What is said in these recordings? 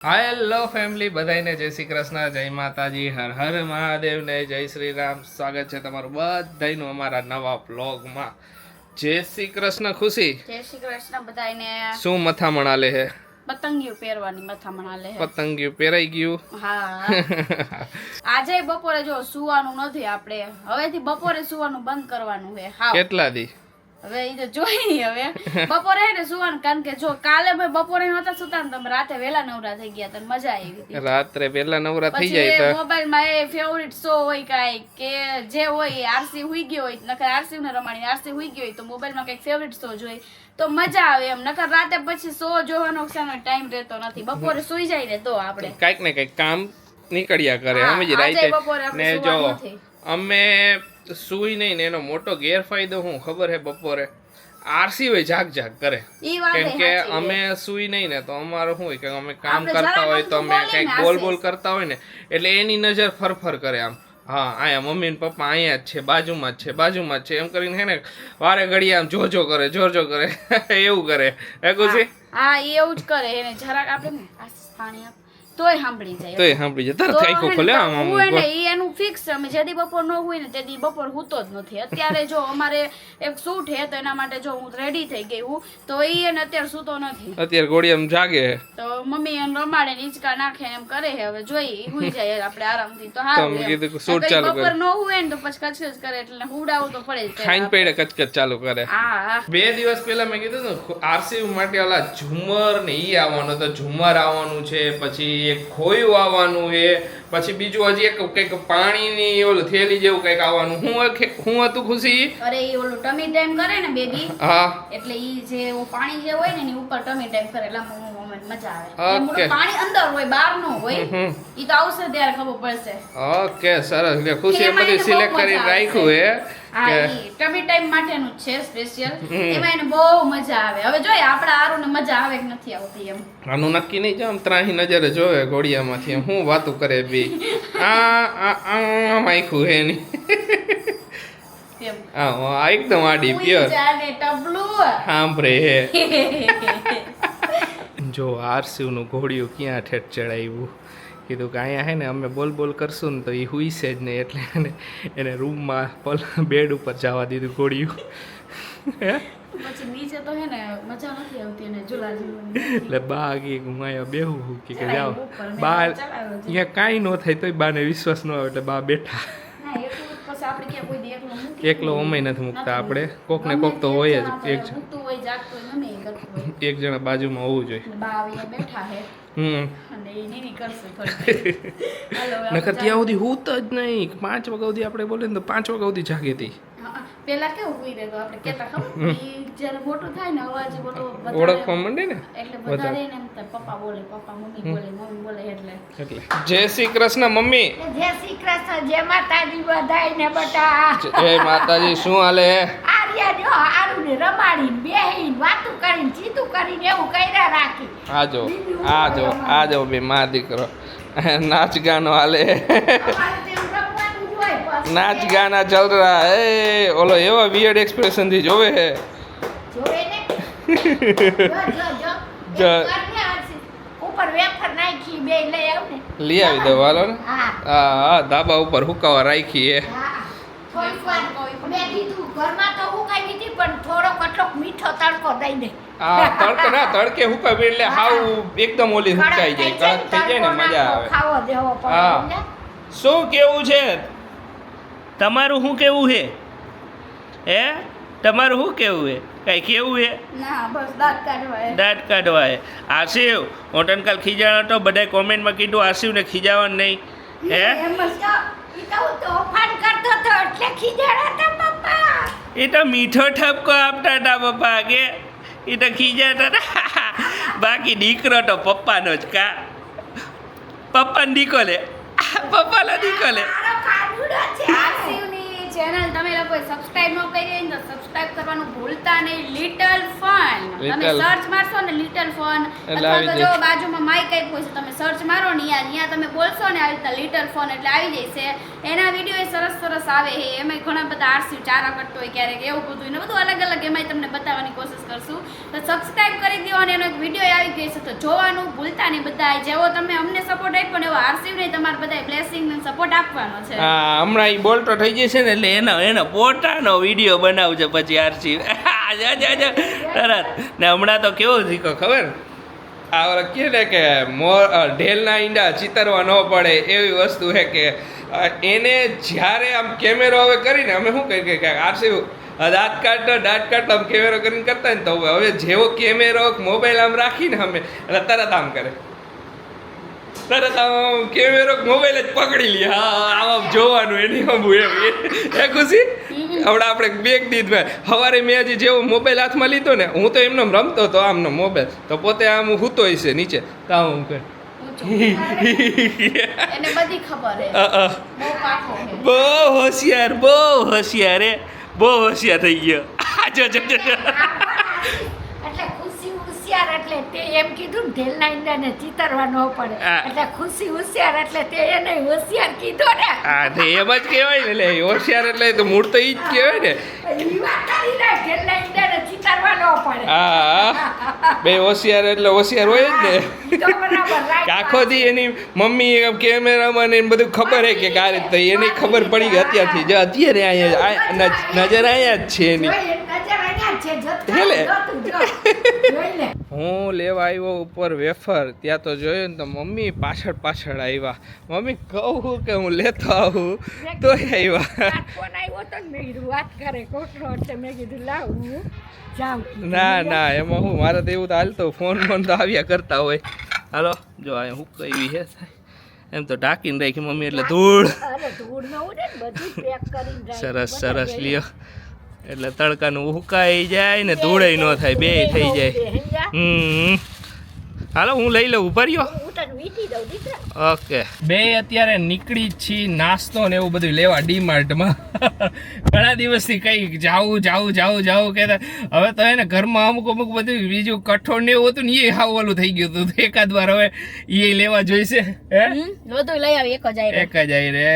Hello family, બધાને જય શ્રી કૃષ્ણ, જય માતાજી, હર હર મહાદેવ ને જય શ્રી રામ. સ્વાગત છે તમારું બધાનું અમારા નવા વ્લોગમાં. જય શ્રી કૃષ્ણ. ખુશી, જય શ્રી કૃષ્ણ બધાને. શું મથામણ આલે હે? પતંગિયું પહેરવાની મથામણ આલે હે. પતંગિયું પહેરાઈ ગયું? હા. આજે બપોરે જો સુવાનું નથી, આપણે હવેથી બપોરે સુવાનું બંધ કરવાનું છે. હા, કેટલા દી? હવે એ તો જોઈ હવે બપોરે હે ને સુવાનું, કારણ કે જો કાલે મેં બપોરે નહોતા સુતા ને, તમે રાતે વહેલા નવરા થઈ ગયા, તને મજા આવી હતી. રાત્રે પહેલા નવરા થઈ પછી જાય તો મોબાઈલ માં એ ફેવરિટ શો હોય કાંઈ કે જે હોય, આરસી હુઈ ગયો હોય નકર આરસી ને રમાડી, આરસી હુઈ ગયો હોય તો મોબાઈલ માં કઈક ફેવરિટ શો જોઈ તો મજા આવે એમ, નકર રાતે પછી શો જોવાનો ટાઈમ રહેતો નથી. બપોરે સુઈ જાય ને તો આપણે કઈક ને કઈક કામ નીકળ્યા કરે. હા, સમજી આજે રાતે બપોરે આપણે ને જો સુવાનું નથી. અમે સુઈ નહીં ને એનો મોટો ગેરફાયદો શું ખબર હે? બપોરે આરસી હોય જાગ કરે, ઈ વાત કેમ કે સાચી છે. અમે સુઈ નહીં ને તો અમારું શું હોય કે અમે કામ આપણે કરતા જરાક હોય તો અમથું અમે બોલીએ ને કંઈક બોલ આરસી. કરતા હોય ને એટલે એની નજર ફરફર કરે આમ. હા, અહીંયા મમ્મી ને પપ્પા અહીંયા જ છે, બાજુમાં જ છે, બાજુમાં જ છે, એમ કરીને હે ને વારે ઘડીએ આમ જોજો કરે એવું કરે. હે ખુશી? હા, ઈ એવું જ કરે. એને જરાક આપણે ને પાણી આપ તોય સાંભળી જાય. તોય સાંભળી જાય, તરત આંખો ખોલે આમ આમ. હોય ને ઈ એનું ફિક્સ. અમે જેદી બપોર ન હોય ને તેદી બપોર હુતો જ નથી. અત્યારે જો અમારે એક શૂટ હે તો એના માટે જો હું રેડી થઈ ગઈ હું, તો ઈ એને અત્યારે સૂતો નથી. અત્યારે ઘોડી આમ જાગે તો મમ્મી એને રમાડે ને હિંચકા નાખે ને એમ કરે હે. હવે જોઈ હુઈ જાય આપણે આરામથી તો તો હારું મેં એમ. કીધું કે શૂટ ચાલુ બપોર કરે. ન હોય ને તો પછી કચકચ કરે એટલે હુડાવું તો પડે જ. ખાઈને પેડે કચકચ ચાલુ કરે. હા હા. 2 દિવસ પહેલા મેં કીધું ને આરસી માટે ઓલા ઝુમર ને ઈ આવવાનું, તો ઝુમર આવવાનું છે, પછી એક ખોયું આવવાનું છે, પછી બીજું હજી એક કંઈક પાણીની ઓલું થેલી જેવું કંઈક આવવાનું. હું હતું ખુશી? અરે ઈ ઓલું ટમી ટાઈમ કરે ને બેબી, હા, એટલે ઈ જે પાણી જે હોય ને એની ઉપર ટમી ટાઈમ કરે એટલે મજા આવે. એમ ઓકે. પાણી અંદર હોય, બહાર નો હોય. ઈ તો આવશે ત્યારે ખબર પડશે. ઓકે, સરસ. એટલે ખુશી એમાં બધી એને સિલેક્ટ બહુ કરીને મજા રાખ્યું હે હા, કે ઈ ટમી ટાઈમ માટેનું જ છે સ્પેશિયલ. એમાં એને બહુ મજા આવે. હવે જોઈએ આપણા આરુને મજા આવે કે નથી આવતી એમ. આનું નક્કી નહીં. જો આમ ત્રાહી નજરે જોવે ઘોડિયામાંથી એમ હું વાતું કરે બી. આમ આખું હે એની. એમ. આ એકદમ આડી ઉઈ પ્યોર જાને ટબલું. સાંભળે હે. જો આરસીનું ઘોડિયું ક્યાં ઠેઠ ચડાવ્યું. કીધું કે અહીંયા હે ને અમે બોલ કરશું ને તો એ હુઈશે જ નહીં, એટલે એને રૂમમાં બેડ ઉપર જવા દીધું ઘોડિયું. હે પછી નીચે તો હે ને મજા નથી આવતી એને ઝૂલા ઝૂલવાની. એટલે બા કે હું અહીંયા બેહું કે જાઓ ઉપર મેં બા. ચલાવ્યો છે. અહીંયા કાંઈ ન થાય તોય બાને વિશ્વાસ ન આવે એટલે બા બેઠા. ના, એકલું પછી આપણે ક્યાં કોઈ દી એકલું મૂકી એકલો દઈએ. અમેય નથી મૂકતા આપણે. કોક ને ગમે કોક તો તે હોય જ. જણા એક મૂકતું હોય, જાગતું હોય, ગમે એ કરતું હોય. એક જણા બાજુમાં હોવું જોઈએ. બા આવીને બેઠા હે અને એ નીની કરશે થોડી. હાલો, હવે નકર આપણે ત્યાં સુધી હું તો જ નહીં. 5 વાગ્યા સુધી આપણે બોલે ને તો 5 વાગ્યા સુધી જાગી હતી. હા, પેલા કેવું હુઈ રહેતો આપણે કેતા ખબર ઈ જ્યારે મોટું થાય ને અવાજ બધો ઓળખવા માંડે ને એટલે બધા એને એમ થાય પપ્પા બોલે, પપ્પા મમ્મી બોલે એટલે એટલે જય શ્રી કૃષ્ણ મમ્મી. જય શ્રી કૃષ્ણ, જય માતાજી બધાયને બટા. જય માતાજી. શું હાલે? આર્યા જો આરુને રમાડીને બેહીને વાતું કરીને ચીતું કરીને એવું કર્યા રાખી. આજો બે માં દીકરો. નાચ ગાનો હાલે. અમારે તેવું રમવાનું જ હોય પાછું. નાચ ગાના ચલ રહા હે. ઓલો એવા વિયર્ડ એક્સપ્રેશન થી જોવે હે. જોવે ને જો જો. એક વાર ને આરસી ઉપર વેફર નાખી બે લઈ આવ ને. લઈ આવી દો હાલો ને. હા હા, ધાબા ઉપર હુકાવા રાખી હે. હા થોડીક વાર મેં કીધું ઘરમાં તો હું કઈ નથી પણ થોડો કટલોક મીઠો તડકો દઈ દે. તડકે હુકાવે એટલે હાવ એકદમ ઓલી હુકાઈ જાય, કડક થઈ જાય ને મજા આવે. ખાવો દેવો હા. પડે ને. શું કેવું છે તમારું? શું કેવું છે હે? તમારું શું કેવું છે? કઈ કેવું છે? ના બસ દાંત કાઢવા હે. દાંત કાઢવા છે. આશિવ, હું કાલ ખીજાણો તો બધાએ કોમેન્ટમાં કીધું આશિવને ખીજાવાનું નહીં હે? એમ જ તો ઈ તો હું તોફાન કરતો તો એટલે ખીજાણા હતા પપ્પા. એ તો મીઠો ઠપકો આપતા હતા પપ્પા કે એ તો ખીજાતા હતા. બાકી દીકરો તો પપ્પાનો જ કા. પપ્પાને દીકો લે, પપ્પાનો દીકો લે. મારો કાનુડો છે. આરસીવની ચેનલ તમે લોકોએ સબસ્ક્રાઇબ ન કરી હોય ને તો સબસ્ક્રાઇબ કરવાનું ભૂલતા નહીં. લિટલ ફન તમે સર્ચ મારશો ને લિટલ ફન, અથવા તો જો બાજુમાં માઈક આપ્યું છે તમે સર્ચ મારો ને અહીંયા તમે બોલશો ને આ રીતે લિટલ ફન એટલે આવી જશે. એના વિડીયો સરસ સરસ આવે છે. એમાં ઘણા બધા આરસી ચારા કરતો હોય ક્યારેક એવું બધું ને બધું અલગ અલગ એમાં તમને બતાવવાની કોશિશ કરશું. તો સબસ્ક્રાઇબ કરી દો અને એનો એક વિડીયો આવી ગયો છે તો જોવાનું ભૂલતા નહીં. બધા જેવો તમે અમને સપોર્ટ આપ્યો ને એવો આરસીને તમારે બધા બ્લેસિંગ ને સપોર્ટ આપવાનો છે. હા હમણાં ઈ બોલતો થઈ જશે ને એટલે એનો પોતાનો વિડીયો બનાવજો પછી આરસી તરત. ને હમણાં તો કેવું શીખો ખબર, આ ઓલા કહે ને કે ઢેલના ઈંડા ચિતરવા ન પડે એવી વસ્તુ છે કે એને જ્યારે આમ કેમેરો હવે કરીને અમે શું કહીએ કે આરસી દાંત કાઢતો આમ કેમેરો કરીને કરતા ને તો હવે જેવો કેમેરો મોબાઈલ આમ રાખીને અમે એટલે તરત આમ કરે, તરત આમ કેમેરો મોબાઈલ જ પકડી લે. હા આમ જોવાનું એની હમું એમ એ ખુશી. હમણાં આપણે બેગ દીધમાં સવારે મેં હજી જેવો મોબાઈલ હાથમાં લીધો ને હું તો એમને રમતો હતો આમનો મોબાઈલ તો પોતે આમ હૂતો હશે નીચે તો આમ કરે. એને બધી ખબર છે. બહુ કાઠો છે. બહુ હોશિયાર હે, બહુ હોશિયાર થઈ ગયો. જો એટલે ખુશી હોશિયાર એટલે તે એમ કીધું ને ઢેલના ઈંડાને ચિતરવા ન પડે એટલે ખુશી હોશિયાર એટલે તે એને હોશિયાર કીધો ને. હા તો એમ જ કહેવાય ને, એટલે હોશિયાર એટલે તો મૂળ તો ઈ જ કહેવાય ને. ઈ વાત કરી ને ઢેલના ઈંડાને ચિતરવા ન પડે. હા બે હોશિયાર એટલે હોશિયાર હોય જ ને. તો બરાબર right. આખો દી એની મમ્મી કેમેરામાં ને બધું ખબર હે કે કારે તો એને ખબર પડી ગઈ અત્યારથી. જો અત્યારે અહીંયા નજર અહીંયા જ છે એની. જોઈ, નજર અહીંયા જ છે. જતું હેલે. જોઈ લે. હું લેવા આવ્યો ઉપર વેફર, ત્યાં તો જોયું ને તો મમ્મી પાછળ આવ્યા. મમ્મી કહું કે હું લેતો આવું તોય આવ્યા. ફોન આવ્યો તો ને મેં કીધું વાત કરે કોટરો એટલે મેં કીધું લાવ હું જાઉં. ના એમાં હું મારે તો એવું તો હાલતો ફોન તો આવ્યા કરતા હોય. હાલો જો આ હું કઈ છે એમ તો ઢાંકીને રાખી મમ્મી એટલે ધૂળ. અરે ધૂળ ન ઉડે ને બધું પેક કરીને સરસ લ્યો એટલે તડકાનું હુકાઈ જાય ને ધૂળે ન થાય, બે થઈ જાય. હાલો હું લઈ લઉં, ઉભા રહ્યો. ઓકે બે અત્યારે નીકળી જ છીએ નાસ્તો ને એવું બધું લેવા ડીમાર્ટમાં. ઘણા દિવસથી કઈ જાવું કહેતા. હવે તો એને ઘરમાં અમુક બધું બીજું કઠોળ ને એવું હતું ને એ હાવ ઓલું થઈ ગયું હતું. એકાદ વાર હવે એ લેવા જોઈશે. બધું લઈ આવી એક જ આવી રે.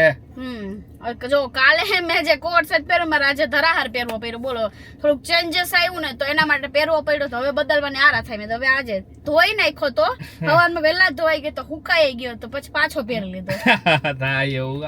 જો કાલે મેં જે કોટ સેટ પહેર્યો મારે આજે ધરાહાર પહેરવો પડ્યો. બોલો થોડુંક ચેન્જીસ આવ્યું ને તો એના માટે પહેરવો પડ્યો. તો હવે બદલવાની આરા થાય મેં તો હવે આજે ધોઈ નાખ્યો તો સવારમાં વહેલા ધોઈ ગયો તો હુકાઈ ગયો તો પછી પાછો પહેરી લીધો. થાય એવું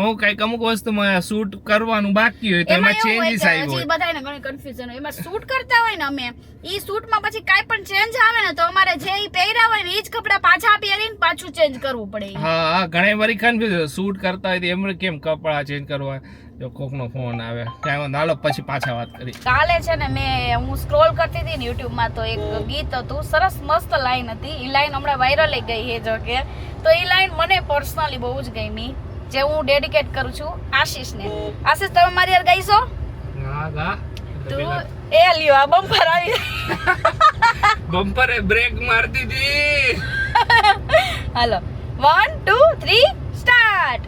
હું કઈક અમુક વસ્તુમાં શૂટ કરવાનું બાકી હોય તો એમાં ચેન્જીસ આવ્યો હોય. બધાને ઘણી કન્ફ્યુઝન હોય. એમાં શૂટ કરતા હોય ને અમે ઈ શૂટમાં પછી કાંઈ પણ ચેન્જ આવે ને તો અમારે જે ઈ પહેર્યા હોય ને ઈ જ કપડા પાછા પહેરીને પાછું ચેન્જ કરવું પડે. હા ઘણી વારી કન્ફ્યુઝન શૂટ કરતા હોય તો એમ કેમ કપડા ચેન્જ કરવા. જો કોકનો ફોન આવે કાંઈ નાલો પછી પાછા વાત કરી. કાલે છે ને હું સ્ક્રોલ કરતી હતી ને યુટ્યુબમાં તો એક ગીત હતું સરસ મસ્ત લાઈન હતી. ઈ લાઈન હમણાં વાયરલ ગઈ છે જો કે તો ઈ લાઈન મને પર્સનલી બહુ જ ગમી જે હું ડેડિકેટ કરું છું આશીષને. આશીષ તમે મારી યાર ગાઈશો? હા ગા તું એ લ્યો આ બમ્પર આવી બમ્પરે બ્રેક મારતી હતી. હાલો 1 2 3 સ્ટાર્ટ.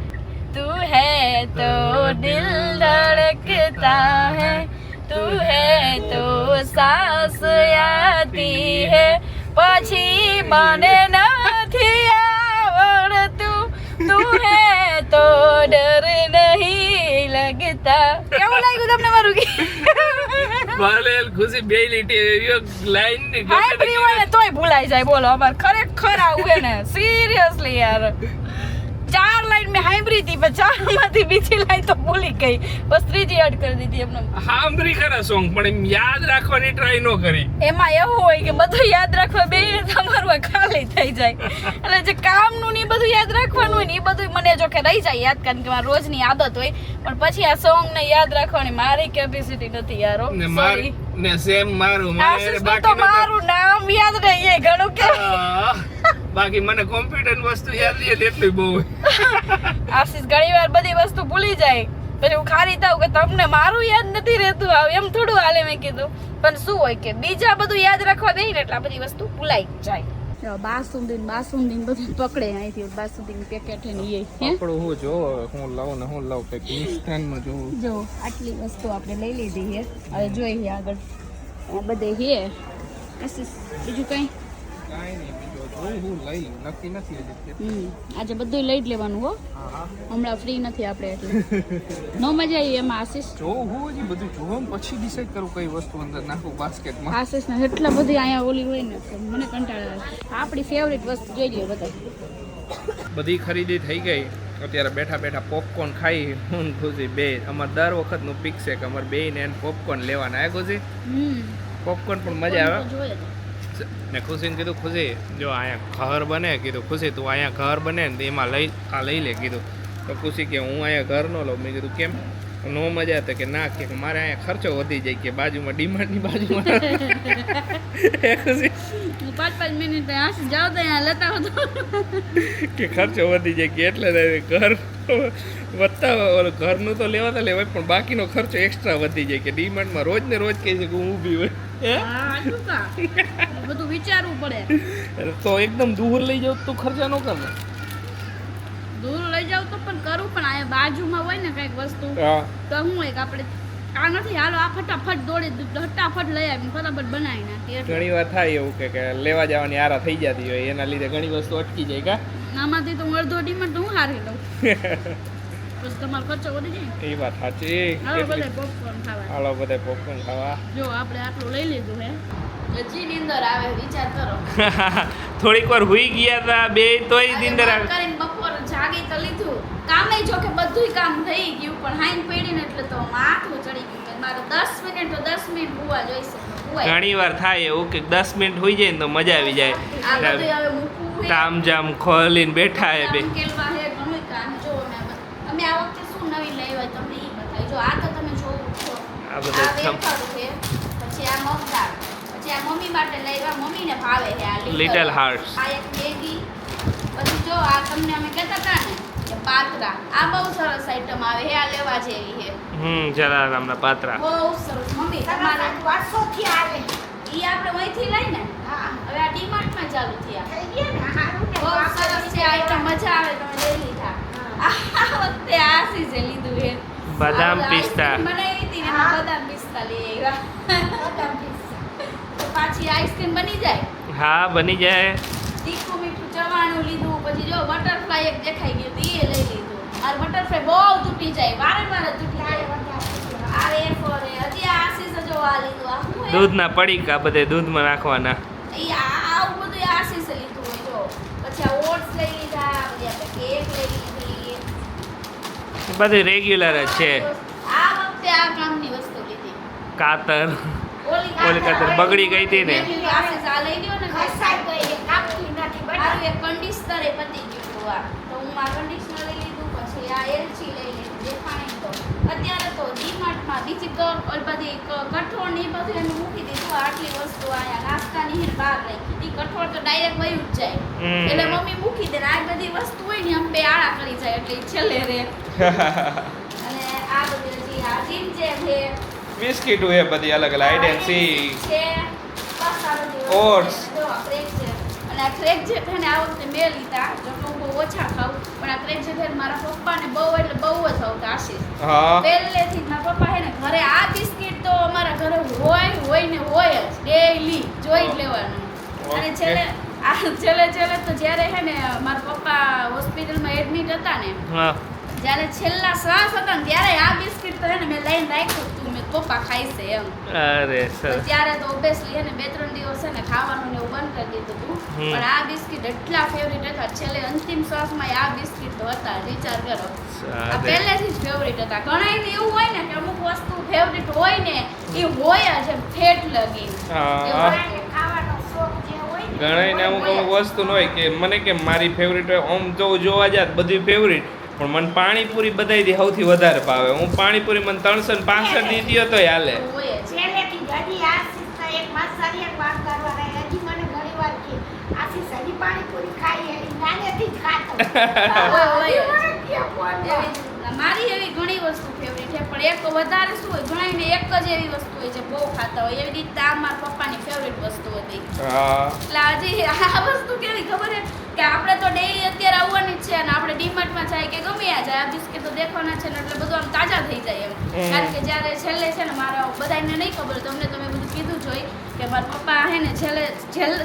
तू है तो दिल धड़कता है, तू है तो सांस आती है, પછી મને નથી આવડતું, તું હે તો ડર નહીં લગતા. કેવું લાગ્યું તમને મારું ગીત? માલેલ ખુશી બે લીટી લાઈન ની હાઈબ્રી હોય તોય ભૂલાઈ જાય. બોલો અમાર ખરેખર આવું હે ને સિરિયસલી યાર. 4 લાઈન મેં હાઈબ્રી હતી પણ 4 માંથી બીજી લાઈન તો ભૂલી ગઈ. બસ ત્રીજી એડ કરી દીધી એમને. હાંભરી ખરા સોંગ પણ એમ યાદ રાખવાની ટ્રાય ન કરી. એમાં એવું હોય કે બધું યાદ રાખવા બે તમારું ખાલી થઈ જાય. એટલે જે કામનું ને બધું યાદ રાખવાનું હોય ને એ બધું મને જો કે રહી જાય યાદ, કારણ કે મારી રોજની આદત હોય. પણ પછી આ સોંગ ને યાદ રાખવાની મારી કેપેસિટી નથી યાર. ને મારી ને સેમ મારું મારે બાકી તો મારું નામ યાદ રહી એ ઘણું કે બાકી મને કોમ્પ્યુટર વસ્તુ યાદ રહે એટલું બહુ. આશીષ ઘણીવાર બધી વસ્તુ ભૂલી જાય પછી હું ખારી થાઉં કે તમને મારું યાદ નથી રહેતું. એમ થોડું હાલે મેં કીધું. પણ શું હોય કે બીજા બધું યાદ રાખવા દે ને એટલે બધી વસ્તુ ભૂલાઈ જાય. બાસુંદી બધું પકડે અહીંથી બાસુંદી પેકેટ હે ને એ હે આપણું હું જોવો હું લાવું ને હું લાવું કંઈક મિષ્ટાનમાં જોવું જો આટલી વસ્તુ આપણે લઈ લીધી છે હવે જોઈએ આગળ બધે છે બીજું કંઈ કાંઈ નહીં બીજું જોવું હું લઈ લઉં નક્કી નથી હજી આજે બધું લઈ જ લેવાનું હો હમણાં ફ્રી નથી આપણે એટલે નો મજા આવી એમાં આશીષ જોવું હું હજી બધું જોવું ને પછી ડિસાઈડ કરું કઈ વસ્તુ અંદર નાખું બાસ્કેટમાં આશીષ ને એટલા બધી અહીંયા ઓલી હોય ને તો મને કંટાળો આવે આપણી ફેવરિટ વસ્તુ જોઈ લે બધા બધી ખરીદી થઈ ગઈ અત્યારે બેઠા બેઠા પોપકોર્ન ખાઈ હું ખુશી બે અમારે દર વખતનું પિક છે કે અમારે બે ને પોપકોર્ન લેવાના હે ખુશી પોપકોર્ન પણ મજા આવે જોઈએ ને ખુશીને કીધું ખુશી જો અહીંયા ઘર બને કીધું ખુશી તું અહીંયા ઘર બને ને એમાં લઈ લે કીધું તો ખુશી કે હું અહીંયા ઘર ન લઉં મેં કીધું કેમ નો મજા તો કે ના કે મારે અહીંયા ખર્ચો વધી જાય કે બાજુમાં ડીમાર્ટની બાજુમાં ખુશી 5 મિનિટ આશીષ જાઓ તો અહીંયા લેતા હતો કે ખર્ચો વધી જાય કે એટલે ઘર વધતા ઓલું ઘરનું તો લેવા લેવાય પણ બાકીનો ખર્ચો એક્સ્ટ્રા વધી જાય કે ડીમાર્ટમાં રોજ ને રોજ કહે છે કે હું ઊભી હોય બધું વિચારવું પડે તો એકદમ દૂર લઈ જાવ તો ખર્ચા ન કરે દૂર લઈ જાવ તો પણ કરું પણ અહીંયા બાજુમાં હોય ને કઈક વસ્તુ તો હું એક આપણે આ નથી હાલો આ ફટાફટ દોડી ફટાફટ લઈ આવીને ફટાફટ બનાવી નાખી ઘણી વાર થાય એવું કે લેવા જવાની આરા થઈ જતી હોય એના લીધે ઘણી વસ્તુ અટકી જાય કા આમાંથી તો હું અડધો ડીમાં તો હું હારી લઉં પછી તમારો ખર્ચો વધી જાય એ વાત સાચી હાલો બધા પોપકોર્ન ખાવા હાલો બધા પોપકોર્ન ખાવા જો આપણે આટલું લઈ લીધું હે હજી નીંદર આવે વિચાર કરો થોડીક વાર હુઈ ગયા હતા બે તોય નીંદર આવે કરીને બપોર જાગી તો લીધું કામે જો કે બધુંય કામ થઈ ગયું પણ હાઈન પડીને એટલે તો માથું ચડી ગયું મારે 10 મિનિટ તો 10 મિનિટ હુવા જોઈશે ઘણી વાર થાય એવું કે 10 મિનિટ હોઈ જાય ને તો મજા આવી આ બધું જાય હવે મૂકવું તામ જામ ખોલીને બેઠા હે બે મુકેલવા હે ઘણું કામ જો અમે આ વખતે શું નવી લાવ્યા તમને ઈ બતાવી જો આ તો તમે જોવો છો આ બધા વેફર છે પછી આ મગદાળ પછી આ મમ્મી માટે લાવ્યા મમ્મીને ભાવે છે આ Little Hearts. આ એક મેગી પછી જો આ તમને અમે કહેતા હતા ને કે પાત્રા આ બહુ સરસ આઈટમ આવે છે આ લેવા જેવી છે જલારામના પાત્રા બહુ સરસ મમ્મી તમારે વર્ષોથી આવે ઈ આપણે અહીંથી લઈ ને હા હવે આ ડીમાર્ટમાં ચાલુ થયા થઈ ગયા ને હારું ને બહુ સરસ છે આઈટમ મજા આવે તમે લઈ લીધા આ વખતે આ સીઝે લીધું છે બદામ આ પિસ્તા આઈસ્ક્રીમ બનાવી હતી ને એમાં બદામ પિસ્તા લઈ આવ્યા તો પાછી આઈસ્ક્રીમ બની જાય હા બની જાય તીખું મીઠું ચવાણું લીધું પછી જો બટરફ્લાય એક દેખાઈ ગયું હતું એ લઈ લીધું આ બટરફ્લાય બહુ તૂટી જાય વારે તૂટી જાય આ વેફર હજી આ આશીષ જો આ લીધું આ શું દૂધના પડીકા બધે દૂધમાં નાખવાના ઈ આવું બધું આશીષે લીધું હોય જો પછી આ ઓટ્સ લઈ લીધા પછી આપણે કેક લઈ લીધી બધું રેગ્યુલર જ છે આ વખતે આ કામની વસ્તુ લીધી કાતર ઓલી કાતર બગડી ગઈ હતી ને આશીષ આ લઈ ગયો ને ખસાઈ ગઈ એ કાપી નથી મારું એક કન્ડિશનર એ પતી ગયું હતું આ તો હું આ કન્ડિશનર લઈ લીધું પછી આ એલચી લઈ લીધું દેખાણી તો અત્યારે તો ડીમાર્ટમાં બીજી તો બધી કઠોળ ને એ બધું એનું મૂકી દીધું આટલી વસ્તુ અહીંયા નાસ્તાની હે બહાર લઈ એ કઠોળ તો ડાયરેક્ટ વયું જ જાય એટલે મમ્મી મૂકી દે ને આ બધી વસ્તુ હોય ને આમ બે આળા કરી જાય એટલે ઈ છેલ્લે રહે અને આ બધી હજી આ જીમ જે છે બિસ્કીટો એ બધી અલગ અલગ હાઈડ એન્ડ સી છે બસ આ બધી Oats. જો આ ક્રેક છે અને આ ક્રેક જે છે ને આ વખતે મેં લીધા જો કે હું બહુ ઓછા ખાઉં પણ આ ક્રેક જે છે ને મારા પપ્પાને બહુ એટલે બહુ જ આવતા આશીષ હા પહેલેથી જ મારા પપ્પા હે ને ઘરે આ બિસ્કિટ તો અમારા ઘરે હોય ને હોય જ ડેઈલી જોઈ જ લેવાનું અને છેલ્લે તો જ્યારે હે ને મારા પપ્પા હોસ્પિટલમાં એડમિટ હતા ને હા જ્યારે છેલ્લા શ્વાસ હતા ને ત્યારે આ બિસ્કિટ તો હે ને મેં લઈને રાખ્યું હતું મેં પપ્પા ખાઈશે એમ અરે સર ત્યારે તો ઓબ્વિયસલી હે ને 2-3 દિવસ છે ને ખાવાનું ને એવું બંધ કરી દીધું હતું પણ આ બિસ્કિટ એટલા ફેવરિટ હતા છેલ્લે અંતિમ શ્વાસમાં આ બિસ્કિટ તો હતા વિચાર કરો આ પહેલેથી જ ફેવરિટ હતા ઘણા એવું હોય ને કે અમુક વસ્તુ ફેવરિટ હોય ને એ હોય જ એમ ઠેઠ લગી ખાવાનો શોખ જે હોય ને ઘણાને અમુક વસ્તુ ન હોય કે મને કે મારી ફેવરિટ હોય આમ તો જોવા જાત બધી ફેવરિટ પણ મને પાણીપુરી બધાયથી સૌથી વધારે ભાવે હું પાણીપુરી મને 365 દી દ્યો તોય હાલે હોય જ પહેલેથી જ હજી આશીષ એક માસારી એક વાત કરવા રહે હજી મને ઘણી વાર કે આશીષ હજી પાણીપુરી ખાઈ એની નાનેથી જ ખાતો હોય હજી મને કે ફોન મારી એવી ઘણી વસ્તુ ફેવરિટ ફેવરેટ છે, પણ એક વધારે શું હોય ઘણાને એક જ એવી વસ્તુ હોય જે બહુ ખાતા હોય, એવી રીતે આ મારા પપ્પાની ફેવરેટ વસ્તુ હતી. હા એટલે હજી આ વસ્તુ કેવી ખબર છે કે આપણે તો ડેઈલી અત્યારે આવવાની જ છે અને આપણે ડીમાર્ટમાં જાય કે ગમે આ જાય આ બિસ્કિટ તો દેખવાના છે ને એટલે બધું આમ તાજા થઈ જાય એમ. કારણ કે જ્યારે છેલ્લે છે ને મારા બધાને નહીં ખબર, તમને તમે બધું કીધું જ હોય કે મારા પપ્પા હે ને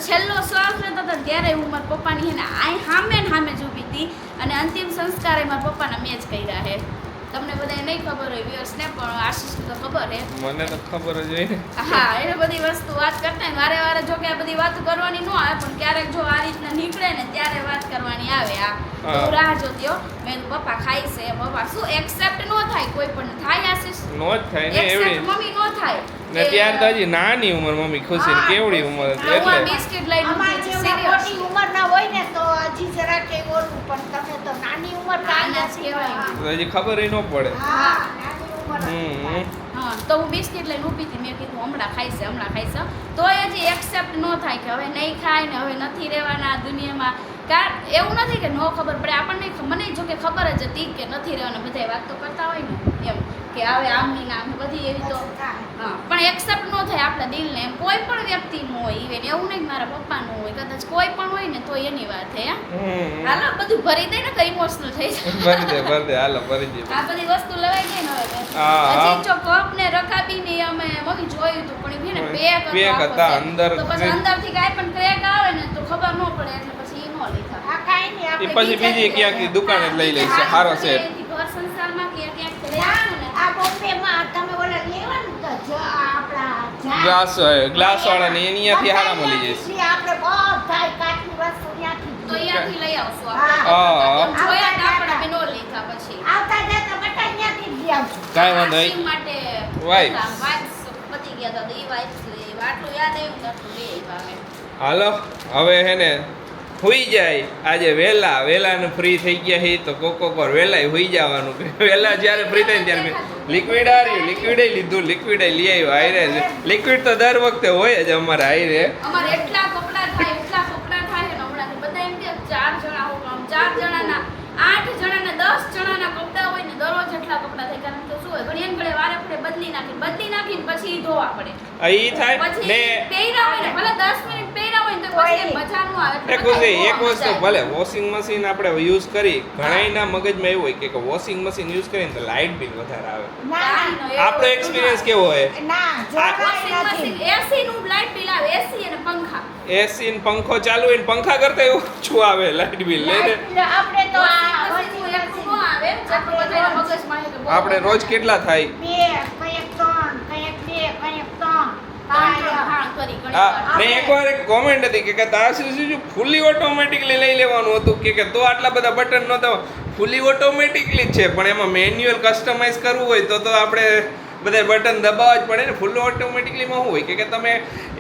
છેલ્લો શ્વાસ લેતા હતા ત્યારે હું મારા પપ્પાની હે ને સામે જ ઊભી હતી અને અંતિમ સંસ્કાર એ મારા પપ્પાના મેં જ કર્યા છે. તમને બધાને નહીં ખબર હોય વ્યુઅર્સને, પણ આશીષને તો ખબર હે. મને તો ખબર જ હોય ને. હા, એને બધી વસ્તુ વાત કરતા વારે વારે જો કે આ બધી વાતો કરવાની ન આવે, પણ ક્યારેક જો આ રીતના નીકળે ને ત્યારે વાત કરવાની આવે. આ તો રાહ જોતી હો મેં કીધું પપ્પા ખાય છે, પપ્પા શું એક્સેપ્ટ ન થાય કોઈ પણ થાય આશીષ નો જ થાય ને એક્સેપ્ટ એવડી મમ્મી ન થાય ને ત્યાર તો હજી નાની ઉંમર મમ્મી ખુશી ને કેવડી ઉંમર હતી હું આ એટલે બિસ્કિટ લઈને અમાર ઊભી જેવડા હતી, serious. મોટી ઉંમરના હોય ને તો હજી જરાક એવું ઓલું, પણ તમે તો નાની ઉંમર નાના જ કહેવાય. તો હજી ખબર ન પડે. હા, નાની ઉંમર હમ હા, તો હું બિસ્કિટ લઈને ઊભી હતી, મેં કીધું હમણાં ખાઈશે તોય હજી એક્સેપ્ટ ન થાય કે હવે નહીં ખાય ને હવે નથી રહેવાના આ દુનિયામાં. એવું નથી કે નો ખબર પડે આપણને, મને જો કે ખબર જ હતી કે નથી રહેવાના, બધા વાત તો કરતા હોય ને એમ કે હવે આમની નામ બધી એવી તો હા, પણ એક્સેપ્ટ ન થાય આપણા દિલને એમ. કોઈ પણ વ્યક્તિનું હોય, ઇવેન એવું નહીં મારા પપ્પાનું હોય, કદાચ કોઈ પણ હોય ને તો એની વાત હે. હાલો બધું ભરી દે ને તો ઇમોશનલ થઈ જાય. ભરી દે હાલો ભરી દે. આ બધી વસ્તુ લવાઈ ગઈ ને હવે. હા, હા. હજી જો કપ ને રકાબી ને અમે મમ્મી જોયું હતું, પણ એ ને પેક હતા અંદર. તો પછી અંદરથી કાંઈ પણ ક્રેક આવે ને તો ખબર ન પડે, એટલે પછી એ ન લીધા. આ કાંઈ નહીં, એ આપણે પછી બીજી ક્યાંક દુકાને જ લઈ લઈશ સારો છે. ઘર સંસારમાં ક્યાંક લઈ ત્યાં આવશું ને આ બોમ્બેમાં તમે ઓલા લેવાનું તો આપણા ગ્લાસ વાળા ને અહીંયાથી હારા મળી જશે. જશે. આપણે બધાય કાચની વસ્તુ ત્યાંથી તો અહીંયાથી લઈ આવશું હા. આપણે. હા. એમ જોયા ને આપણે બી ન લીધા પછી. આવતા જતા બધા ત્યાંથી જ લઈ આવશું. કાંઈ વાંધો આ નહીં. sim માટે Wipes. wipes પતી ગયા હતા તો એ wipes લઈ આવ્યા. આટલું યાદ આવ્યું ને આટલું લઈ આવ્યા અમે. હાલો હવે હે ને હુઈ જાય આજે વહેલા ફ્રી થઈ ગયા હી તો કોક વાર વહેલા હુઈ જવાનું. વહેલા જ્યારે ફ્રી થાય ને ત્યારે લિક્વિડ આવ્યું, લિક્વિડ લીધું, લિક્વિડ લઈ આવ્યો. આયરે લિક્વિડ તો દર વખતે હોય જ અમારે આયરે. અમારે એટલા કપડાં થાય ને હમણાં બધા એમ કે 4 જણા હોય, આમ 4 જણાના 8 જણાના 10 જણાના કપડાં હોય ને દરરોજ એટલા કપડાં થાય. કારણ કે શું હોય ઘણી એમ ઘડે વારે ફરે બદલી નાખીને પછી ઈ ધોવા પડે. ઈ થાય પછી ને પહેર્યા હોય ને ભલે 10 મિનિટ પહેર્યા હોય ને તો પછી એમ મજા ન આવે. એ ખુશી એક વસ્તુ ભલે વોશિંગ મશીન આપણે યુઝ કરી ઘણાયના મગજમાં એવું હોય કે વોશિંગ મશીન યુઝ કરીને તો લાઇટ બિલ વધારે આવે. ના, આપણો એક્સપિરિયન્સ કેવો હોય? ના, જરાય નથી. એસી નું લાઇટ બિલ આવે, એસી અને પંખા. એસી ને પંખો ચાલુ હોય ને પંખા કરતા એવું ઓછું આવે લાઇટ બિલ. આપણે તો આ વોશિંગ મશીન એટલું ન આવે જેટલું બધાના મગજમાં છે કે બહુ આપણે રોજ કેટલા થાય? 2, કંઈક 3, કંઈક 2, કંઈક 3. હા, કરી ઘણી હા, વાર. ને એકવાર એક કોમેન્ટ હતી કે તાર ફૂલી ઓટોમેટિકલી લઈ લેવાનું હતું કે તો આટલા બધા બટન નહોતા. ફૂલી ઓટોમેટિકલી જ છે પણ એમાં મેન્યુઅલ કસ્ટમાઇઝ કરવું હોય તો આપણે બધા બટન દબાવવા જ પડે ને. ફૂલ ઓટોમેટિકલીમાં શું હોય કે તમે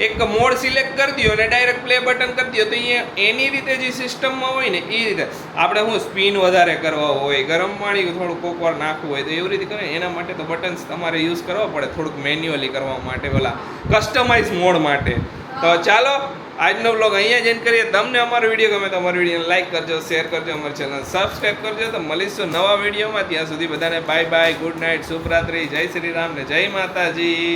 એક મોડ સિલેક્ટ કરી દો અને ડાયરેક્ટ પ્લે બટન કરી દો તો એ એની રીતે જે સિસ્ટમમાં હોય ને એ રીતે આપણે શું સ્પિન વધારે કરવા હોય, ગરમ પાણી થોડું કોકવાર નાખવું હોય તો એવી રીતે કરે. એના માટે તો બટન્સ તમારે યુઝ કરવા પડે થોડુંક મેન્યુઅલી કરવા માટે, ઓલા કસ્ટમાઇઝ મોડ માટે. તો ચાલો આજનો વ્લોગ અહીંયા જ એન્ડ કરીએ. તમને અમારો વિડીયો ગમે તો અમારો વિડીયોને લાઈક કરજો, શેર કરજો, અમારી ચેનલ સબસ્ક્રાઈબ કરજો. તો મળીશું નવા વિડીયોમાં. ત્યાં સુધી બધાને બાય બાય, ગુડ નાઇટ, શુભરાત્રી, જય શ્રી રામ ને જય માતાજી.